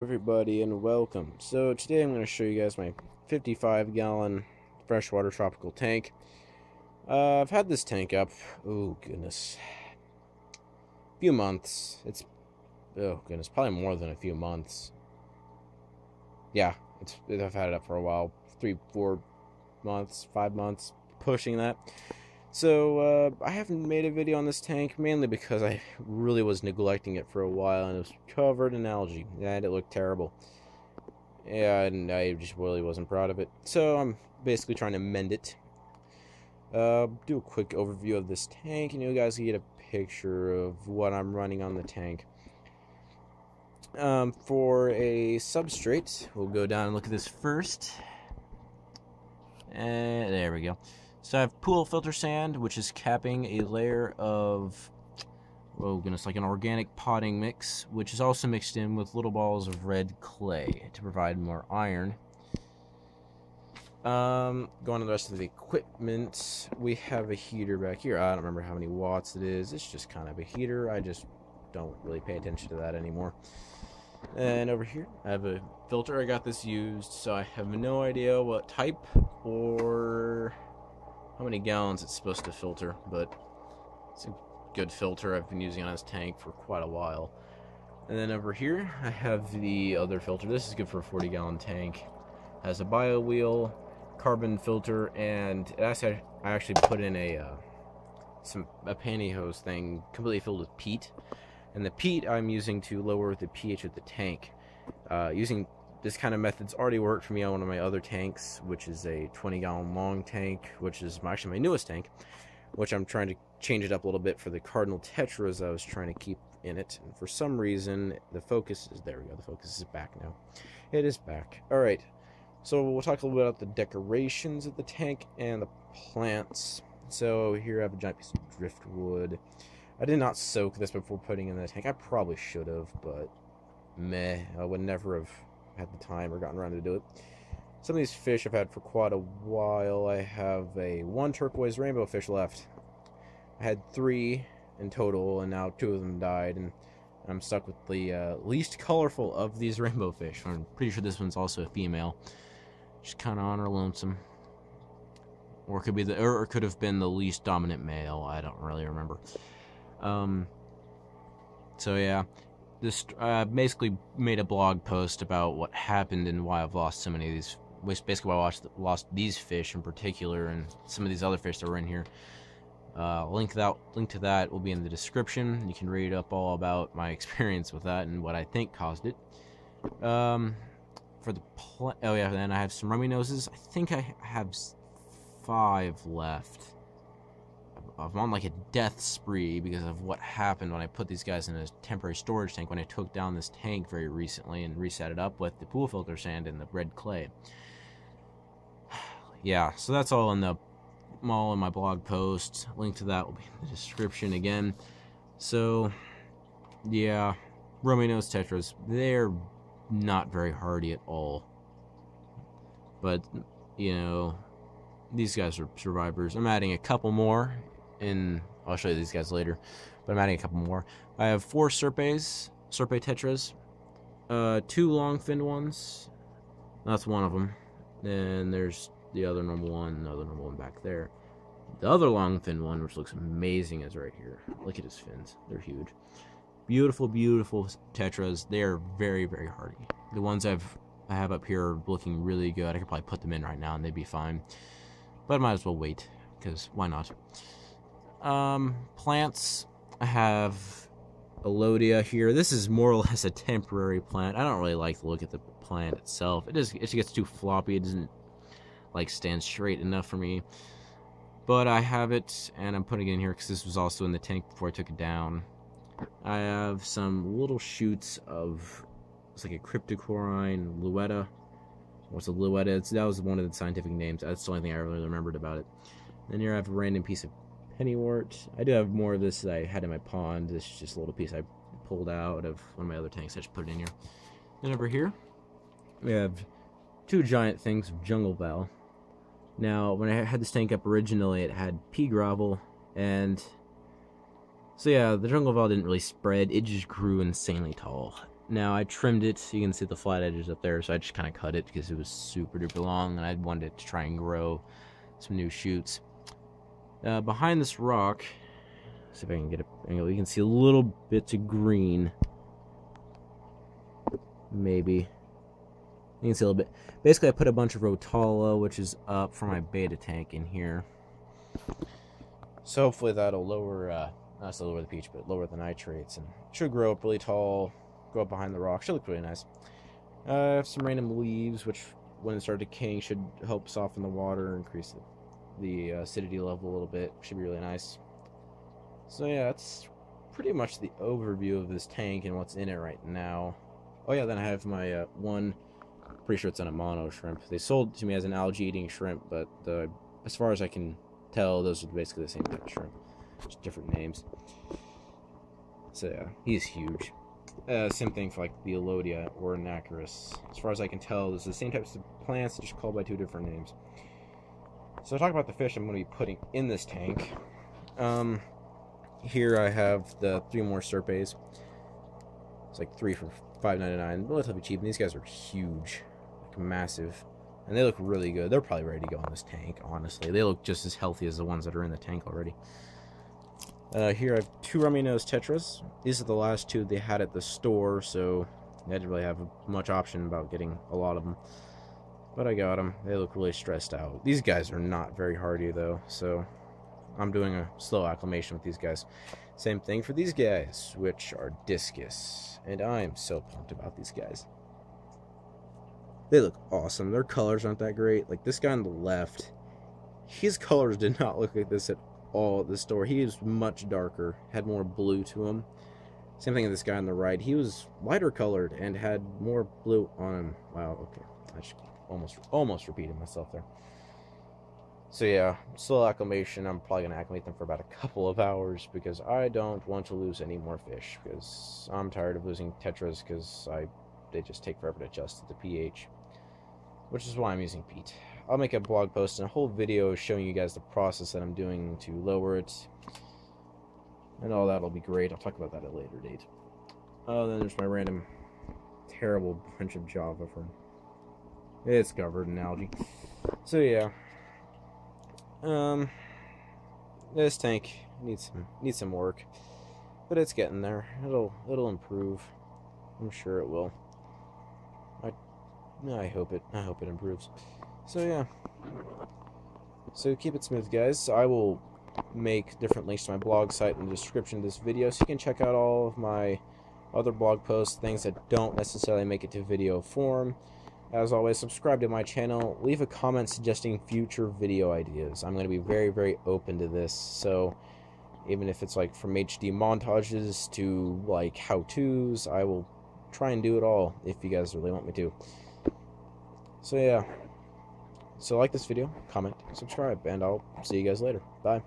Everybody and welcome. So today I'm going to show you guys my 55-gallon freshwater tropical tank. I've had this tank up, oh goodness, a few months. Oh goodness, probably more than a few months. Yeah, I've had it up for a while, 3-4 months, 5 months, pushing that. So I haven't made a video on this tank, mainly because I really was neglecting it for a while, and it was covered in algae, and it looked terrible. Yeah, and I just really wasn't proud of it. So I'm basically trying to mend it. Do a quick overview of this tank, and you guys can get a picture of what I'm running on the tank. For a substrate, we'll go down and look at this first. And there we go. So I have pool filter sand, which is capping a layer of, oh goodness, like an organic potting mix, which is also mixed in with little balls of red clay to provide more iron. Going on the rest of the equipment, we have a heater back here. I don't remember how many watts it is. It's just kind of a heater. I just don't really pay attention to that anymore. And over here, I have a filter. I got this used, so I have no idea what type or how many gallons it's supposed to filter, but it's a good filter. I've been using on this tank for quite a while. And then over here, I have the other filter. This is good for a 40-gallon tank. Has a bio wheel, carbon filter, and I actually put in a pantyhose thing completely filled with peat. And the peat I'm using to lower the pH of the tank. Using this kind of method's already worked for me on one of my other tanks, which is a 20-gallon long tank, which is actually my newest tank, which I'm trying to change it up a little bit for the cardinal tetras I was trying to keep in it. And for some reason, the focus is, there we go, the focus is back now. It is back. Alright, so we'll talk a little bit about the decorations of the tank and the plants. So here I have a giant piece of driftwood. I did not soak this before putting it in the tank. I probably should have, but meh, I would never have had the time or gotten around to do it. Some of these fish I've had for quite a while. I have one turquoise rainbow fish left. I had 3 in total, and now 2 of them died, and I'm stuck with the least colorful of these rainbow fish. I'm pretty sure this one's also a female. Just kind of on her lonesome. Or it could have been the least dominant male. I don't really remember. So yeah. This basically made a blog post about what happened and why I've lost so many of these. Basically, why I lost these fish in particular, and some of these other fish that were in here. Link to that will be in the description. You can read up all about my experience with that and what I think caused it. For the oh yeah, then I have some Rummy-noses. I think I have 5 left. I'm on like a death spree because of what happened when I put these guys in a temporary storage tank when I took down this tank very recently and reset it up with the pool filter sand and the red clay. Yeah, so that's all in my blog post. Link to that will be in the description again. So yeah, Rummy-nose tetras, they're not very hardy at all. But you know, these guys are survivors. I'm adding a couple more. I'll show you these guys later, but I'm adding a couple more. I have 4 Serpe tetras, 2 long-finned ones. That's one of them. Then there's the other normal one back there. The other long-finned one, which looks amazing, is right here. Look at his fins; they're huge. Beautiful, beautiful tetras. They are very, very hardy. The ones I have up here are looking really good. I could probably put them in right now and they'd be fine, but I might as well wait, because why not? Plants, I have a Lodia here. This is more or less a temporary plant. I don't really like the look at the plant itself. It just gets too floppy. It doesn't like stand straight enough for me. But I have it, and I'm putting it in here because this was also in the tank before I took it down. I have some little shoots of, it's like a cryptocorine luetta. What's a luetta? That was one of the scientific names. That's the only thing I really remembered about it. Then here I have a random piece of pennywort. I do have more of this that I had in my pond. This is just a little piece I pulled out of one of my other tanks. I just put it in here. Then over here, we have 2 giant things of jungle val. Now, when I had this tank up originally, it had pea gravel, and so yeah, the jungle val didn't really spread. It just grew insanely tall. Now I trimmed it, so you can see the flat edges up there, so I just kind of cut it because it was super duper long and I wanted it to try and grow some new shoots. Behind this rock, see if I can get it, you can see a little bits of green. Maybe. You can see a little bit. Basically, I put a bunch of Rotala, which is up for my beta tank in here. So hopefully that'll lower, not to lower the pH, but lower the nitrates. And it should grow up really tall, go up behind the rock. Should look really nice. I have some random leaves, which when it starts decaying should help soften the water, increase the acidity level a little bit. Should be really nice. So yeah, that's pretty much the overview of this tank and what's in it right now. Oh yeah, then I have my one, pretty sure it's an mono shrimp. They sold it to me as an algae-eating shrimp, but as far as I can tell, those are basically the same type of shrimp, just different names. So yeah, he's huge. Same thing for like the Elodia or Nacarus. As far as I can tell, this is the same types of plants, just called by two different names. So talk about the fish I'm going to be putting in this tank. Here I have the 3 more Serpes. It's like 3 for $5.99, relatively cheap. And these guys are huge, like massive, and they look really good. They're probably ready to go in this tank. Honestly, they look just as healthy as the ones that are in the tank already. Here I have 2 Rummy-nose tetras. These are the last 2 they had at the store, so I didn't really have much option about getting a lot of them. But I got them. They look really stressed out. These guys are not very hardy though, so I'm doing a slow acclimation with these guys. Same thing for these guys, which are discus, and I am so pumped about these guys. They look awesome. Their colors aren't that great. Like this guy on the left, his colors did not look like this at all at the store. He is much darker, had more blue to him. Same thing with this guy on the right. He was lighter colored and had more blue on him. Wow, okay. I just almost repeated myself there. So yeah, slow acclimation. I'm probably going to acclimate them for about a couple of hours because I don't want to lose any more fish, because I'm tired of losing tetras because they just take forever to adjust to the pH, which is why I'm using peat. I'll make a blog post and a whole video showing you guys the process that I'm doing to lower it, and all that'll be great. I'll talk about that at a later date. Then there's my random terrible bunch of Java fern. It's covered in algae. So yeah. This tank needs some work, but it's getting there. It'll improve. I'm sure it will. I hope it improves. So yeah. So keep it smooth, guys. I will make different links to my blog site in the description of this video, so you can check out all of my other blog posts, things that don't necessarily make it to video form. As always, subscribe to my channel. Leave a comment suggesting future video ideas. I'm going to be very, very open to this. So even if it's like from HD montages to like how-tos, I will try and do it all if you guys really want me to. So yeah. So like this video, comment, subscribe, and I'll see you guys later. Bye.